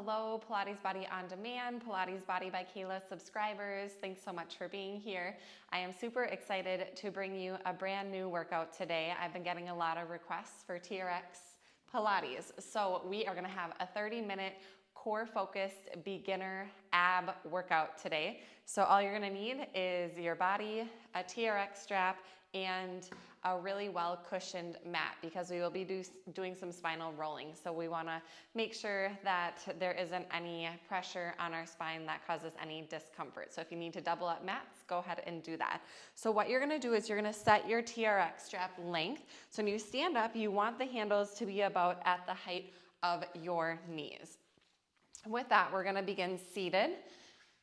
Hello, Pilates Body On Demand, Pilates Body by Kayla subscribers. Thanks so much for being here. I am super excited to bring you a brand new workout today. I've been getting a lot of requests for TRX Pilates. So we are gonna have a 30-minute core focused beginner ab workout today. So all you're gonna need is your body, a TRX strap, and a really well cushioned mat because we will be doing some spinal rolling. So we wanna make sure that there isn't any pressure on our spine that causes any discomfort. So if you need to double up mats, go ahead and do that. So what you're gonna do is you're gonna set your TRX strap length. So when you stand up, you want the handles to be about at the height of your knees. With that, we're gonna begin seated.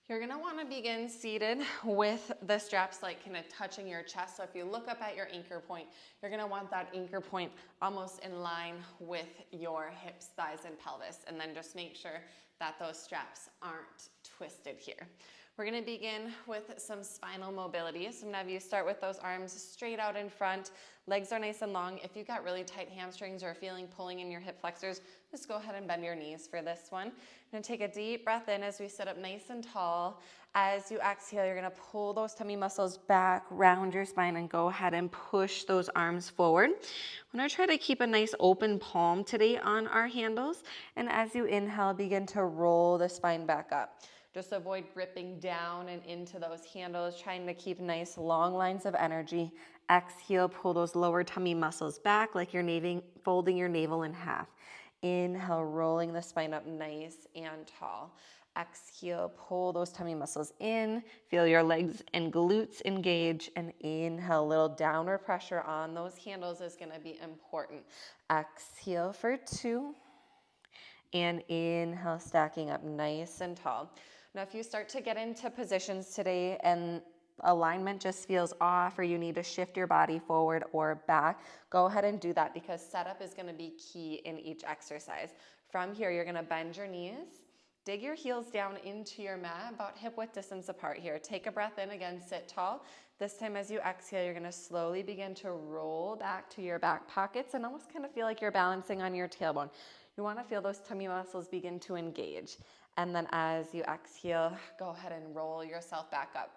You're gonna wanna begin seated with the straps like kind of touching your chest. So if you look up at your anchor point, you're gonna want that anchor point almost in line with your hips, thighs, and pelvis. And then just make sure that those straps aren't twisted here. We're gonna begin with some spinal mobility. So now you start with those arms straight out in front, legs are nice and long. If you've got really tight hamstrings or feeling pulling in your hip flexors, just go ahead and bend your knees for this one. You're gonna take a deep breath in as we sit up nice and tall. As you exhale, you're gonna pull those tummy muscles back, round your spine, and go ahead and push those arms forward. We're gonna try to keep a nice open palm today on our handles. And as you inhale, begin to roll the spine back up. Just avoid gripping down and into those handles, trying to keep nice long lines of energy. Exhale, pull those lower tummy muscles back like you're folding your navel in half. Inhale, rolling the spine up nice and tall. Exhale, pull those tummy muscles in. Feel your legs and glutes engage. And inhale, a little downward pressure on those handles is gonna be important. Exhale for 2. And inhale, stacking up nice and tall. Now, if you start to get into positions today and alignment just feels off or you need to shift your body forward or back, go ahead and do that because setup is gonna be key in each exercise. From here, you're gonna bend your knees, dig your heels down into your mat, about hip width distance apart here. Take a breath in, again, sit tall. This time as you exhale, you're gonna slowly begin to roll back to your back pockets and almost kind of feel like you're balancing on your tailbone. You wanna feel those tummy muscles begin to engage. And then as you exhale, go ahead and roll yourself back up.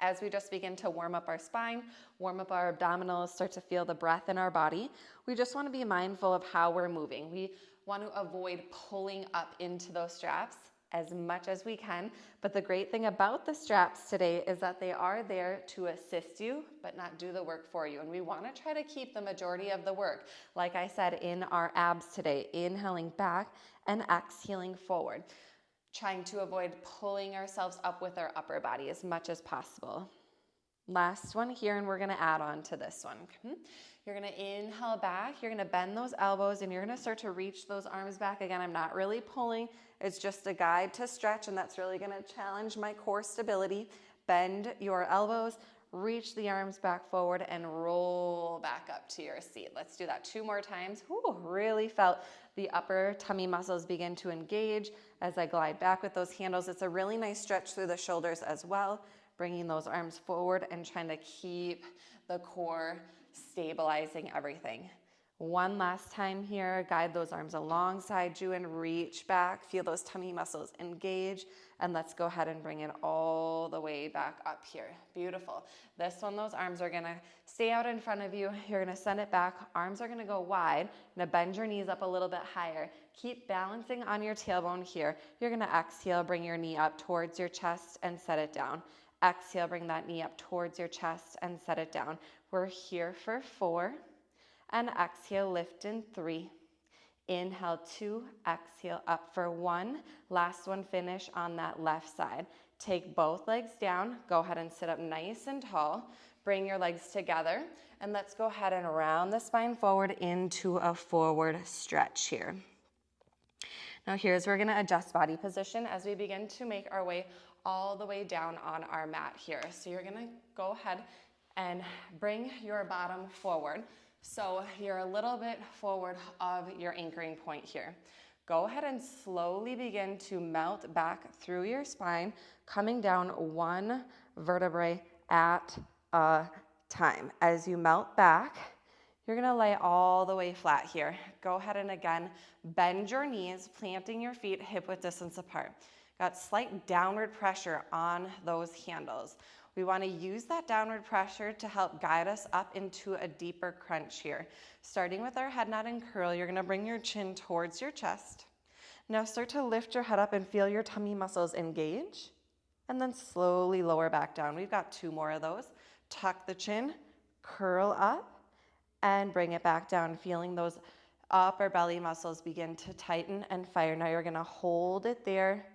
As we just begin to warm up our spine, warm up our abdominals, start to feel the breath in our body, we just wanna be mindful of how we're moving. We want to avoid pulling up into those straps as much as we can. But the great thing about the straps today is that they are there to assist you, but not do the work for you. And we want to try to keep the majority of the work, like I said, in our abs today, inhaling back and exhaling forward, trying to avoid pulling ourselves up with our upper body as much as possible. Last one here, and we're gonna add on to this one. You're gonna inhale back, you're gonna bend those elbows, and you're gonna start to reach those arms back. Again, I'm not really pulling, it's just a guide to stretch, and that's really gonna challenge my core stability. Bend your elbows, reach the arms back forward, and roll back up to your seat. Let's do that 2 more times. Ooh, really felt the upper tummy muscles begin to engage as I glide back with those handles. It's a really nice stretch through the shoulders as well, bringing those arms forward and trying to keep the core stabilizing everything. One last time here, guide those arms alongside you and reach back. Feel those tummy muscles engage. And let's go ahead and bring it all the way back up here. Beautiful. This one, those arms are gonna stay out in front of you. You're gonna send it back. Arms are gonna go wide. You're gonna bend your knees up a little bit higher. Keep balancing on your tailbone here. You're gonna exhale, bring your knee up towards your chest and set it down. Exhale, bring that knee up towards your chest and set it down. We're here for 4. And exhale, lift in 3. Inhale 2, exhale up for 1. Last one, finish on that left side. Take both legs down, go ahead and sit up nice and tall. Bring your legs together, and let's go ahead and round the spine forward into a forward stretch here. Now here's where we're gonna adjust body position as we begin to make our way all the way down on our mat here. So you're gonna go ahead and bring your bottom forward. So you're a little bit forward of your anchoring point here. Go ahead and slowly begin to melt back through your spine, coming down 1 vertebrae at a time. As you melt back, You're gonna lay all the way flat here. Go ahead and again, bend your knees, planting your feet hip width distance apart. Got slight downward pressure on those handles. We wanna use that downward pressure to help guide us up into a deeper crunch here. Starting with our head nod and curl, you're gonna bring your chin towards your chest. Now start to lift your head up and feel your tummy muscles engage. And then slowly lower back down. We've got 2 more of those. Tuck the chin, curl up, and bring it back down, feeling those upper belly muscles begin to tighten and fire. Now you're gonna hold it there,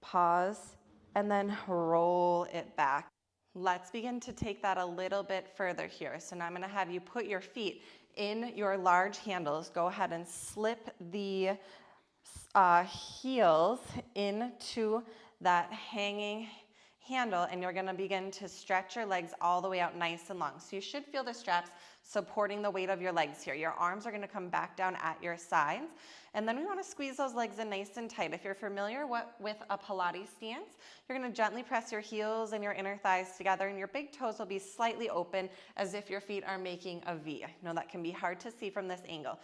pause, and then roll it back. Let's begin to take that a little bit further here. So now I'm gonna have you put your feet in your large handles. Go ahead and slip the heels into that hanging handle, and you're gonna begin to stretch your legs all the way out nice and long. So you should feel the straps supporting the weight of your legs here. Your arms are gonna come back down at your sides, and then we wanna squeeze those legs in nice and tight. If you're familiar with a Pilates stance, you're gonna gently press your heels and your inner thighs together, and your big toes will be slightly open as if your feet are making a V. I know that can be hard to see from this angle.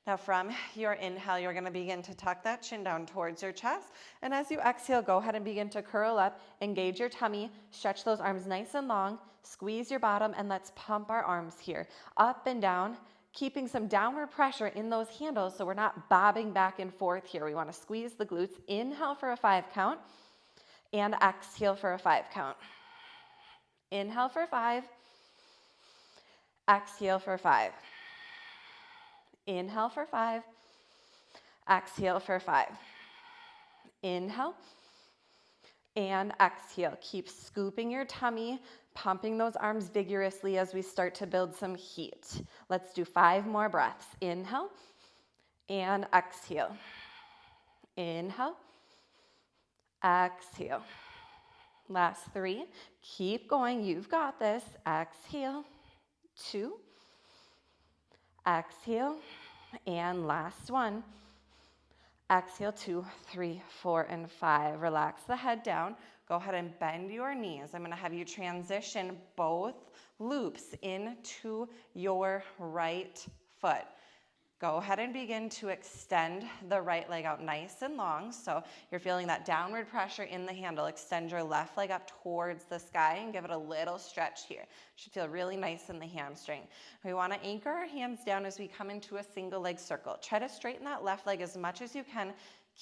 Now from your inhale, you're gonna begin to tuck that chin down towards your chest. And as you exhale, go ahead and begin to curl up, engage your tummy, stretch those arms nice and long, squeeze your bottom, and let's pump our arms here. Up and down, keeping some downward pressure in those handles so we're not bobbing back and forth here. We wanna squeeze the glutes. Inhale for a 5 count, and exhale for a 5 count. Inhale for 5, exhale for 5. Inhale for 5, exhale for 5. Inhale and exhale. Keep scooping your tummy, pumping those arms vigorously as we start to build some heat. Let's do 5 more breaths. Inhale and exhale. Inhale, exhale. Last 3. Keep going. You've got this. Exhale, 2. Exhale, and last 1. Exhale, 2, 3, 4, and 5. Relax the head down. Go ahead and bend your knees. I'm gonna have you transition both loops into your right foot. Go ahead and begin to extend the right leg out nice and long. So you're feeling that downward pressure in the handle. Extend your left leg up towards the sky and give it a little stretch here. Should feel really nice in the hamstring. We want to anchor our hands down as we come into a single leg circle. Try to straighten that left leg as much as you can,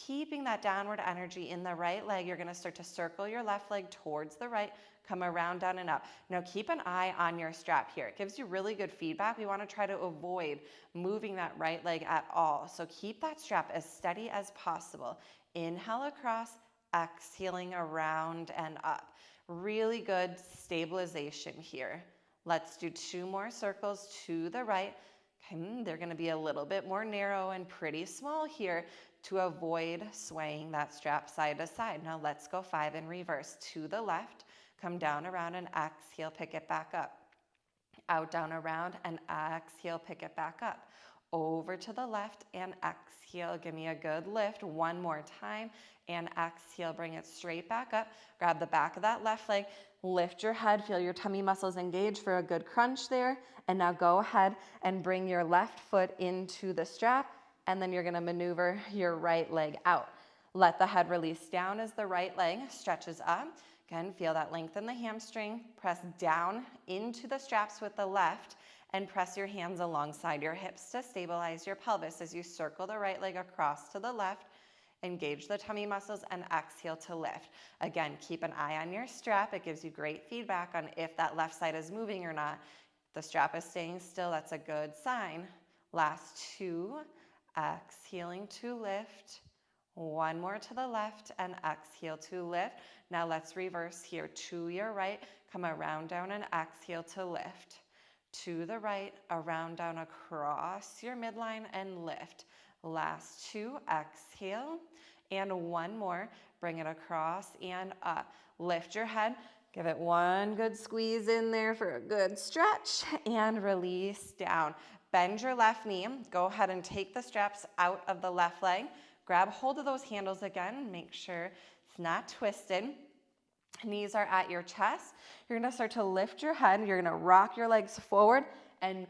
keeping that downward energy in the right leg. You're going to start to circle your left leg towards the right, come around, down, and up. Now keep an eye on your strap here. It gives you really good feedback. We want to try to avoid moving that right leg at all. So keep that strap as steady as possible. Inhale across, exhaling around and up. Really good stabilization here. Let's do 2 more circles to the right. Okay, they're going to be a little bit more narrow and pretty small here to avoid swaying that strap side to side. Now let's go 5 in reverse. To the left, come down around and exhale, pick it back up. Out, down, around, and exhale, pick it back up. Over to the left and exhale. Give me a good lift. 1 more time and exhale. Bring it straight back up. Grab the back of that left leg. Lift your head. Feel your tummy muscles engage for a good crunch there. And now go ahead and bring your left foot into the strap. And then you're going to maneuver your right leg out. Let the head release down as the right leg stretches up. Again, feel that length in the hamstring. Press down into the straps with the left and press your hands alongside your hips to stabilize your pelvis as you circle the right leg across to the left. Engage the tummy muscles and exhale to lift. Again, keep an eye on your strap. It gives you great feedback on if that left side is moving or not. If the strap is staying still, that's a good sign. Last 2, exhaling to lift. 1 more to the left and exhale to lift. Now let's reverse here to your right. Come around, down, and exhale to lift. To the right, around, down, across your midline and lift. Last 2, exhale. And 1 more, bring it across and up. Lift your head. Give it 1 good squeeze in there for a good stretch and release down. Bend your left knee. Go ahead and take the straps out of the left leg. Grab hold of those handles again. Make sure it's not twisted. Knees are at your chest. You're going to start to lift your head. You're going to rock your legs forward and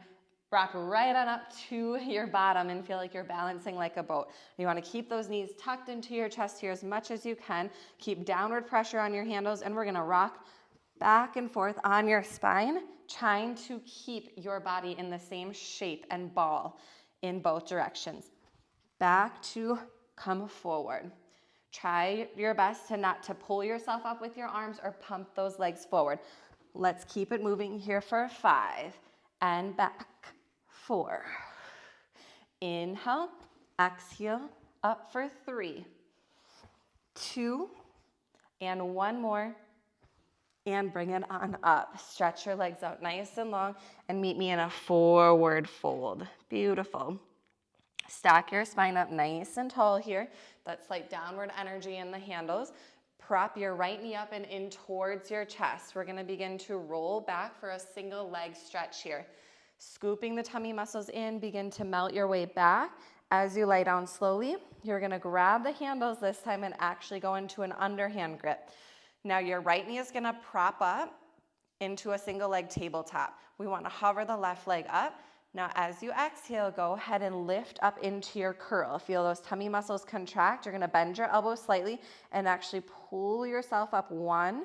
Rock right on up to your bottom and feel like you're balancing like a boat. You want to keep those knees tucked into your chest here as much as you can. Keep downward pressure on your handles, and we're going to rock back and forth on your spine, trying to keep your body in the same shape and ball in both directions. Back to come forward. Try your best to pull yourself up with your arms or pump those legs forward. Let's keep it moving here for 5 and back. 4. Inhale, exhale, up for 3, 2, and 1 more, and bring it on up. Stretch your legs out nice and long and meet me in a forward fold. Beautiful. Stack your spine up nice and tall here. That slight downward energy in the handles. Prop your right knee up and in towards your chest. We're gonna begin to roll back for a single leg stretch here. Scooping the tummy muscles in, begin to melt your way back. As you lie down slowly, you're gonna grab the handles this time and actually go into an underhand grip. Now your right knee is gonna prop up into a single leg tabletop. We wanna hover the left leg up. Now as you exhale, go ahead and lift up into your curl. Feel those tummy muscles contract. You're gonna bend your elbows slightly and actually pull yourself up 1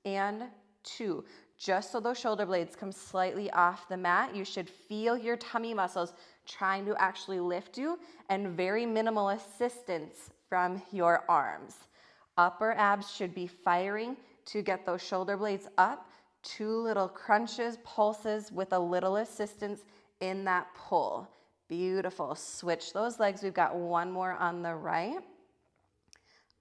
and 2. Just so those shoulder blades come slightly off the mat, you should feel your tummy muscles trying to actually lift you, and very minimal assistance from your arms. Upper abs should be firing to get those shoulder blades up. 2 little crunches, pulses with a little assistance in that pull. Beautiful. Switch those legs. We've got 1 more on the right.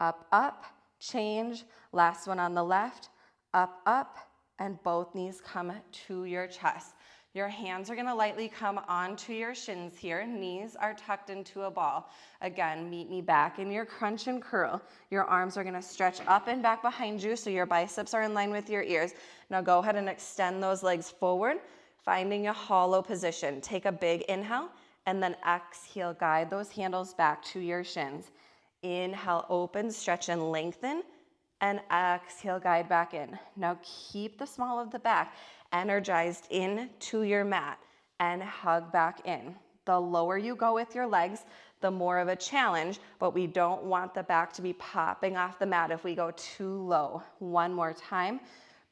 Up, up, change. Last one on the left. Up, up, and both knees come to your chest. Your hands are gonna lightly come onto your shins here. Knees are tucked into a ball. Again, meet me back in your crunch and curl. Your arms are gonna stretch up and back behind you so your biceps are in line with your ears. Now go ahead and extend those legs forward, finding a hollow position. Take a big inhale and then exhale, guide those handles back to your shins. Inhale, open, stretch and lengthen. And exhale, guide back in. Now keep the small of the back energized into your mat and hug back in. The lower you go with your legs, the more of a challenge, but we don't want the back to be popping off the mat if we go too low. 1 more time.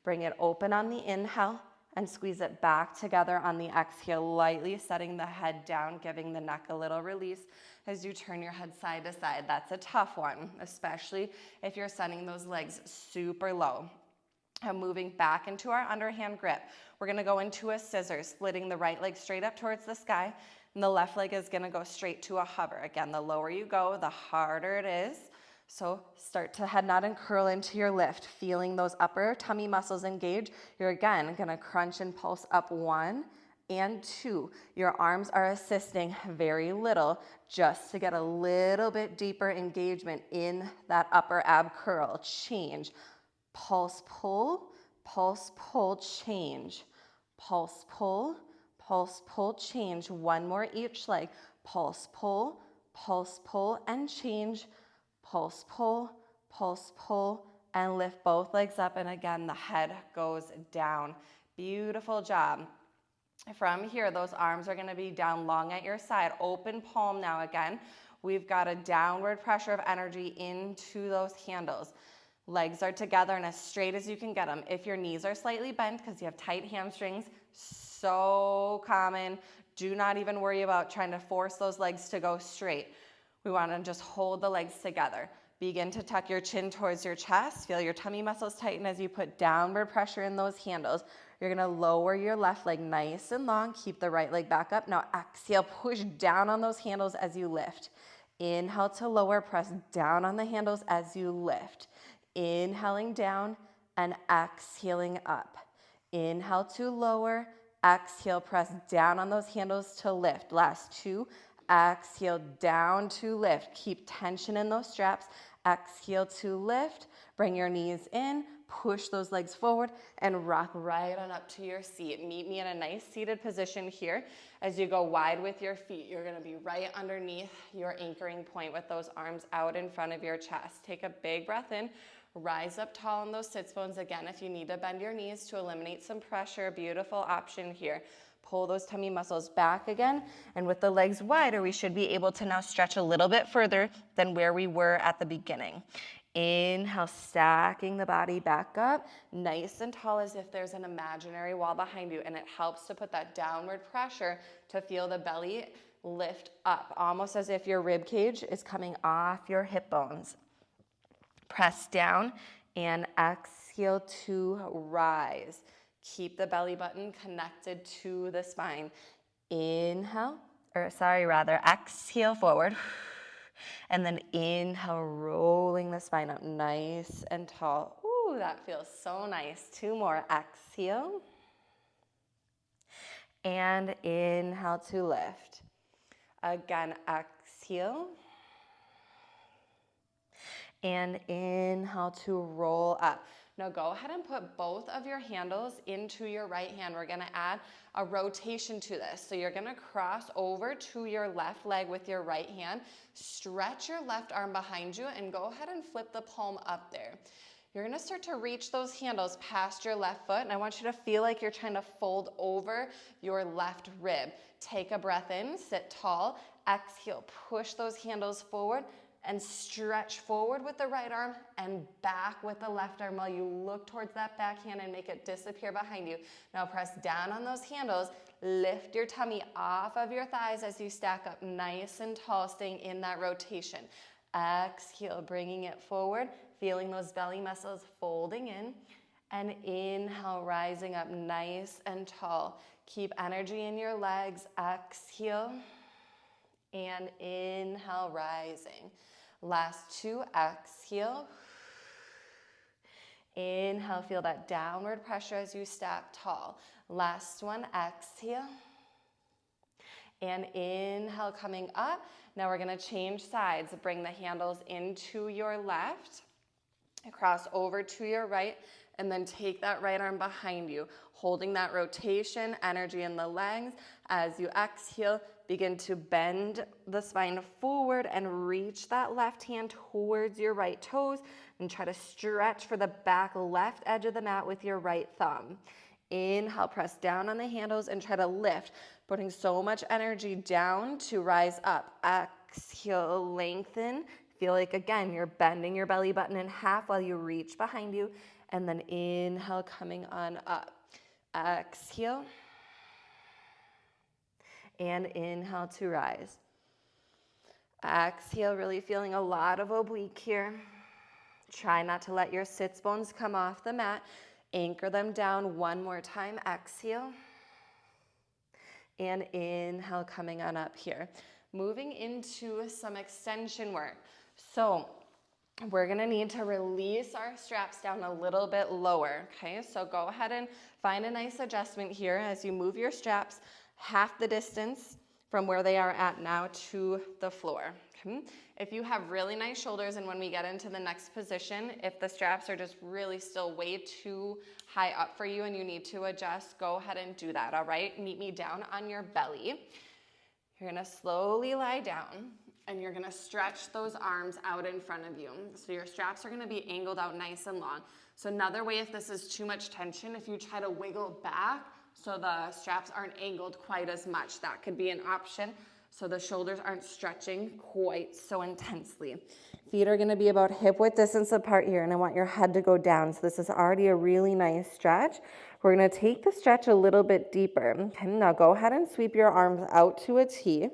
Bring it open on the inhale and squeeze it back together on the exhale, lightly setting the head down, giving the neck a little release as you turn your head side to side. That's a tough one, especially if you're sending those legs super low. And moving back into our underhand grip. We're gonna go into a scissor, splitting the right leg straight up towards the sky, and the left leg is gonna go straight to a hover. Again, the lower you go, the harder it is. So start to head nod and curl into your lift, feeling those upper tummy muscles engage. You're again gonna crunch and pulse up 1 and 2. Your arms are assisting very little, just to get a little bit deeper engagement in that upper ab curl. Change. Pulse, pull, change. Pulse, pull, change. 1 more each leg. Pulse, pull, and change. Pulse, pull, and lift both legs up. And again, the head goes down. Beautiful job. From here, those arms are gonna be down long at your side. Open palm now again. We've got a downward pressure of energy into those handles. Legs are together and as straight as you can get them. If your knees are slightly bent because you have tight hamstrings, so common. Do not even worry about trying to force those legs to go straight. We want to just hold the legs together. Begin to tuck your chin towards your chest. Feel your tummy muscles tighten as you put downward pressure in those handles. You're gonna lower your left leg nice and long. Keep the right leg back up. Now exhale, push down on those handles as you lift. Inhale to lower, press down on the handles as you lift. Inhaling down and exhaling up. Inhale to lower, exhale, press down on those handles to lift. Last 2, exhale down to lift. Keep tension in those straps. Exhale to lift. Bring your knees in, push those legs forward, and rock right on up to your seat. Meet me in a nice seated position here. As you go wide with your feet, you're gonna be right underneath your anchoring point with those arms out in front of your chest. Take a big breath in. Rise up tall in those sits bones. Again, if you need to bend your knees to eliminate some pressure, beautiful option here. Pull those tummy muscles back again. And with the legs wider, we should be able to now stretch a little bit further than where we were at the beginning. Inhale, stacking the body back up, nice and tall as if there's an imaginary wall behind you. And it helps to put that downward pressure to feel the belly lift up, almost as if your rib cage is coming off your hip bones. Press down and exhale to rise. Keep the belly button connected to the spine. Exhale forward. And then inhale, rolling the spine up nice and tall. Ooh, that feels so nice. 2 more. Exhale. And inhale to lift. Again, exhale. And inhale to roll up. Now go ahead and put both of your handles into your right hand. We're gonna add a rotation to this. So you're gonna cross over to your left leg with your right hand, stretch your left arm behind you, and go ahead and flip the palm up there. You're gonna start to reach those handles past your left foot, and I want you to feel like you're trying to fold over your left rib. Take a breath in, sit tall, exhale, push those handles forward, and stretch forward with the right arm and back with the left arm while you look towards that back hand and make it disappear behind you. Now press down on those handles, lift your tummy off of your thighs as you stack up nice and tall, staying in that rotation. Exhale, bringing it forward, feeling those belly muscles folding in, and inhale, rising up nice and tall. Keep energy in your legs. Exhale, and inhale, rising. Last 2, exhale. Inhale, feel that downward pressure as you stack tall. Last one, exhale. And inhale, coming up. Now we're gonna change sides. Bring the handles into your left, cross over to your right, and then take that right arm behind you, holding that rotation, energy in the legs. As you exhale, begin to bend the spine forward and reach that left hand towards your right toes, and try to stretch for the back left edge of the mat with your right thumb. Inhale, press down on the handles and try to lift, putting so much energy down to rise up. Exhale, lengthen. Feel like, again, you're bending your belly button in half while you reach behind you, and then inhale, coming on up. Exhale, and inhale to rise. Exhale, really feeling a lot of oblique here. Try not to let your sits bones come off the mat. Anchor them down one more time. Exhale, and inhale, coming on up here. Moving into some extension work. So we're gonna need to release our straps down a little bit lower, okay? So go ahead and find a nice adjustment here as you move your straps half the distance from where they are at now to the floor, okay? If you have really nice shoulders, and when we get into the next position, if the straps are just really still way too high up for you and you need to adjust, go ahead and do that, all right? Meet me down on your belly. You're gonna slowly lie down, and you're gonna stretch those arms out in front of you. So your straps are gonna be angled out nice and long. So another way, if this is too much tension, if you try to wiggle back so the straps aren't angled quite as much, that could be an option, so the shoulders aren't stretching quite so intensely. Feet are gonna be about hip width distance apart here, and I want your head to go down. So this is already a really nice stretch. We're gonna take the stretch a little bit deeper. Okay, now go ahead and sweep your arms out to a T,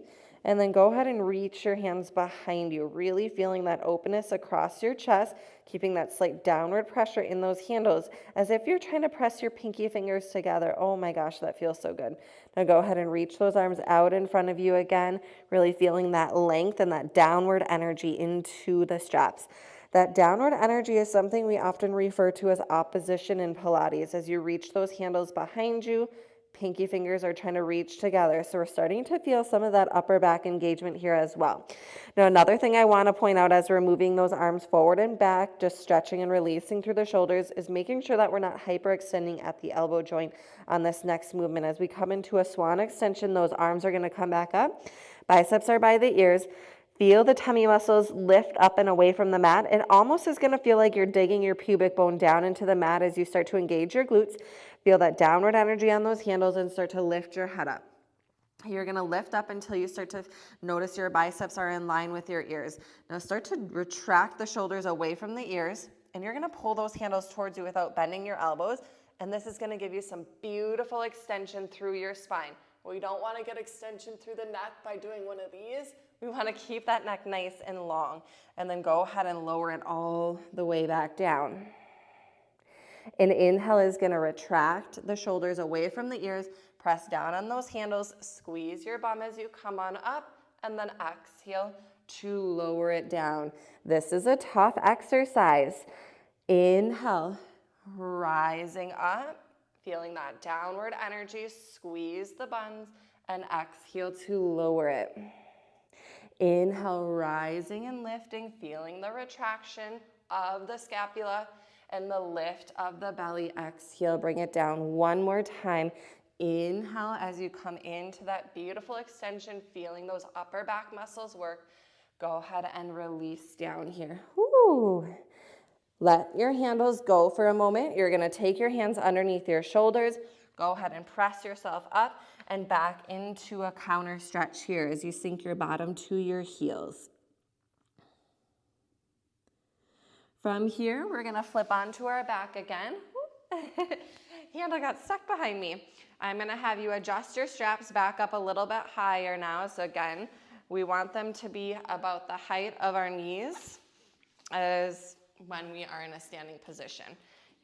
and then go ahead and reach your hands behind you, really feeling that openness across your chest, keeping that slight downward pressure in those handles, as if you're trying to press your pinky fingers together. Oh my gosh, that feels so good. Now go ahead and reach those arms out in front of you again, really feeling that length and that downward energy into the straps. That downward energy is something we often refer to as opposition in Pilates. As you reach those handles behind you, pinky fingers are trying to reach together. So we're starting to feel some of that upper back engagement here as well. Now, another thing I want to point out as we're moving those arms forward and back, just stretching and releasing through the shoulders, is making sure that we're not hyperextending at the elbow joint on this next movement. As we come into a swan extension, those arms are going to come back up. Biceps are by the ears. Feel the tummy muscles lift up and away from the mat. It almost is going to feel like you're digging your pubic bone down into the mat as you start to engage your glutes. Feel that downward energy on those handles and start to lift your head up. You're going to lift up until you start to notice your biceps are in line with your ears. Now start to retract the shoulders away from the ears, and you're going to pull those handles towards you without bending your elbows. And this is going to give you some beautiful extension through your spine. We don't want to get extension through the neck by doing one of these. We want to keep that neck nice and long. And then go ahead and lower it all the way back down. An inhale is going to retract the shoulders away from the ears. Press down on those handles. Squeeze your bum as you come on up. And then exhale to lower it down. This is a tough exercise. Inhale, rising up. Feeling that downward energy. Squeeze the buns. And exhale to lower it. Inhale, rising and lifting, feeling the retraction of the scapula and the lift of the belly. Exhale, bring it down one more time. Inhale as you come into that beautiful extension, feeling those upper back muscles work. Go ahead and release down here. Woo. Let your handles go for a moment. You're going to take your hands underneath your shoulders. Go ahead and press yourself up and back into a counter stretch here as you sink your bottom to your heels. From here, we're going to flip onto our back again. Handle got stuck behind me. I'm going to have you adjust your straps back up a little bit higher now. So again, we want them to be about the height of our knees as when we are in a standing position.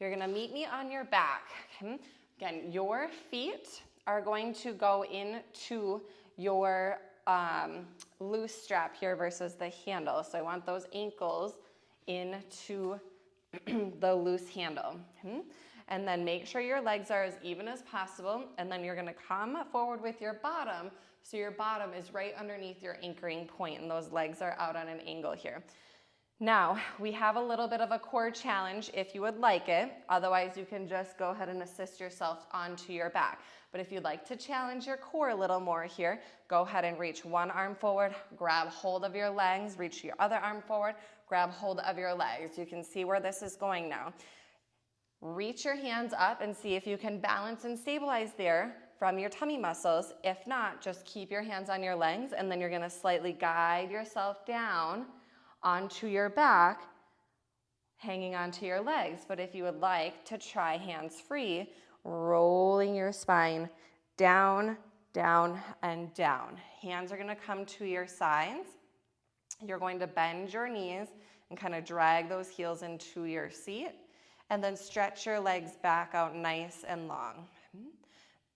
You're going to meet me on your back. Okay? Again, your feet are going to go into your loose strap here versus the handle. So I want those ankles into the loose handle. Okay? And then make sure your legs are as even as possible. And then you're going to come forward with your bottom. So your bottom is right underneath your anchoring point, and those legs are out on an angle here. Now, we have a little bit of a core challenge if you would like it. Otherwise, you can just go ahead and assist yourself onto your back. But if you'd like to challenge your core a little more here, go ahead and reach one arm forward, grab hold of your legs, reach your other arm forward, grab hold of your legs. You can see where this is going now. Reach your hands up and see if you can balance and stabilize there from your tummy muscles. If not, just keep your hands on your legs, and then you're going to slightly guide yourself down onto your back, hanging onto your legs. But if you would like to try hands free, rolling your spine down, down, and down. Hands are going to come to your sides. You're going to bend your knees and kind of drag those heels into your seat, and then stretch your legs back out nice and long.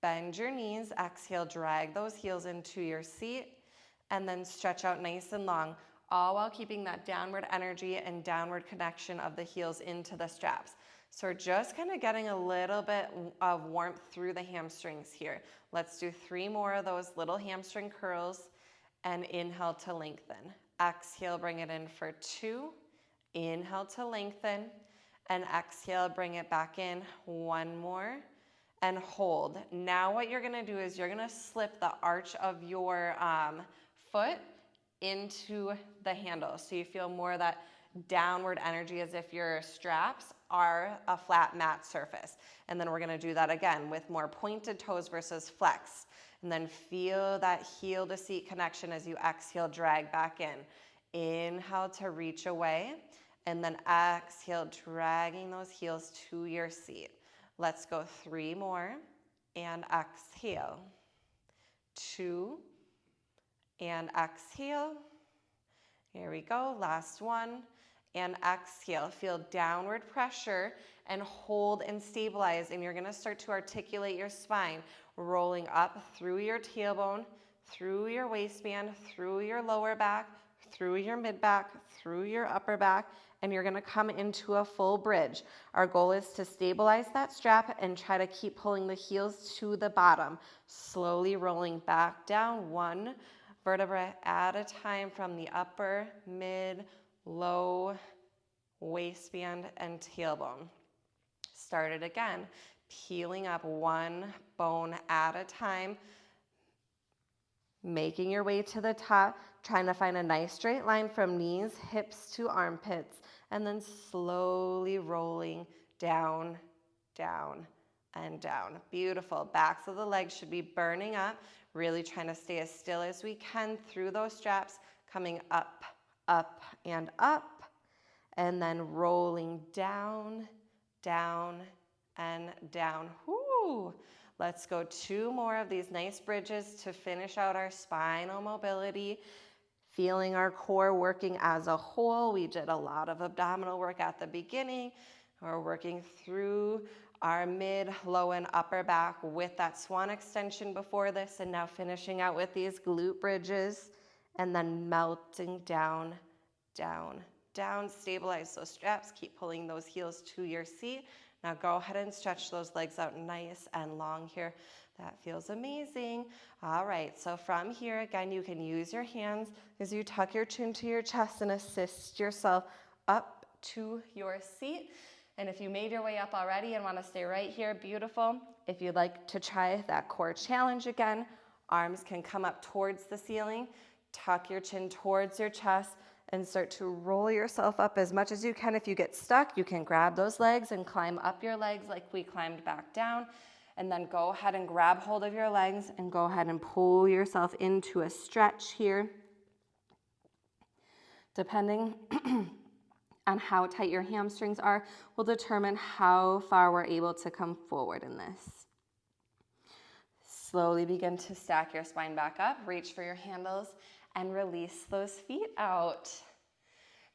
Bend your knees, exhale, drag those heels into your seat, and then stretch out nice and long, all while keeping that downward energy and downward connection of the heels into the straps. So we're just kind of getting a little bit of warmth through the hamstrings here. Let's do 3 more of those little hamstring curls, and inhale to lengthen. Exhale, bring it in for 2. Inhale to lengthen, and exhale, bring it back in. 1 more, and hold. Now what you're gonna do is you're gonna slip the arch of your foot into the handle. So you feel more of that downward energy as if your straps are a flat mat surface. And then we're gonna do that again with more pointed toes versus flex. And then feel that heel to seat connection as you exhale, drag back in. Inhale to reach away, and then exhale, dragging those heels to your seat. Let's go 3 more, and exhale. 2, and exhale. Here we go, last one, and exhale. Feel downward pressure and hold and stabilize, and you're gonna start to articulate your spine, rolling up through your tailbone, through your waistband, through your lower back, through your mid back, through your upper back, and you're gonna come into a full bridge. Our goal is to stabilize that strap and try to keep pulling the heels to the bottom, slowly rolling back down 1 vertebra at a time from the upper, mid, low, waistband, and tailbone. Start it again, peeling up 1 bone at a time, making your way to the top, trying to find a nice straight line from knees, hips to armpits, and then slowly rolling down, down, and down. Beautiful. Backs of the legs should be burning up. Really trying to stay as still as we can through those straps, coming up, up, and up, and then rolling down, down, and down. Whoo! Let's go 2 more of these nice bridges to finish out our spinal mobility. Feeling our core working as a whole. We did a lot of abdominal work at the beginning. We're working through our mid, low, and upper back with that swan extension before this, and now finishing out with these glute bridges, and then melting down, down, down. Stabilize those straps. Keep pulling those heels to your seat. Now go ahead and stretch those legs out nice and long here. That feels amazing. All right, so from here, again, you can use your hands as you tuck your chin to your chest and assist yourself up to your seat. And if you made your way up already and want to stay right here, beautiful. If you'd like to try that core challenge again, arms can come up towards the ceiling, tuck your chin towards your chest, and start to roll yourself up as much as you can. If you get stuck, you can grab those legs and climb up your legs like we climbed back down. And then go ahead and grab hold of your legs and go ahead and pull yourself into a stretch here. Depending on how tight your hamstrings are will determine how far we're able to come forward in this. Slowly begin to stack your spine back up, reach for your handles, and release those feet out.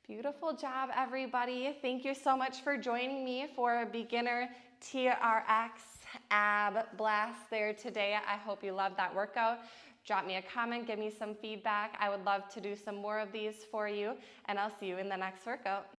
Beautiful job, everybody. Thank you so much for joining me for a beginner TRX ab blast there today. I hope you loved that workout. Drop me a comment, give me some feedback. I would love to do some more of these for you, and I'll see you in the next workout.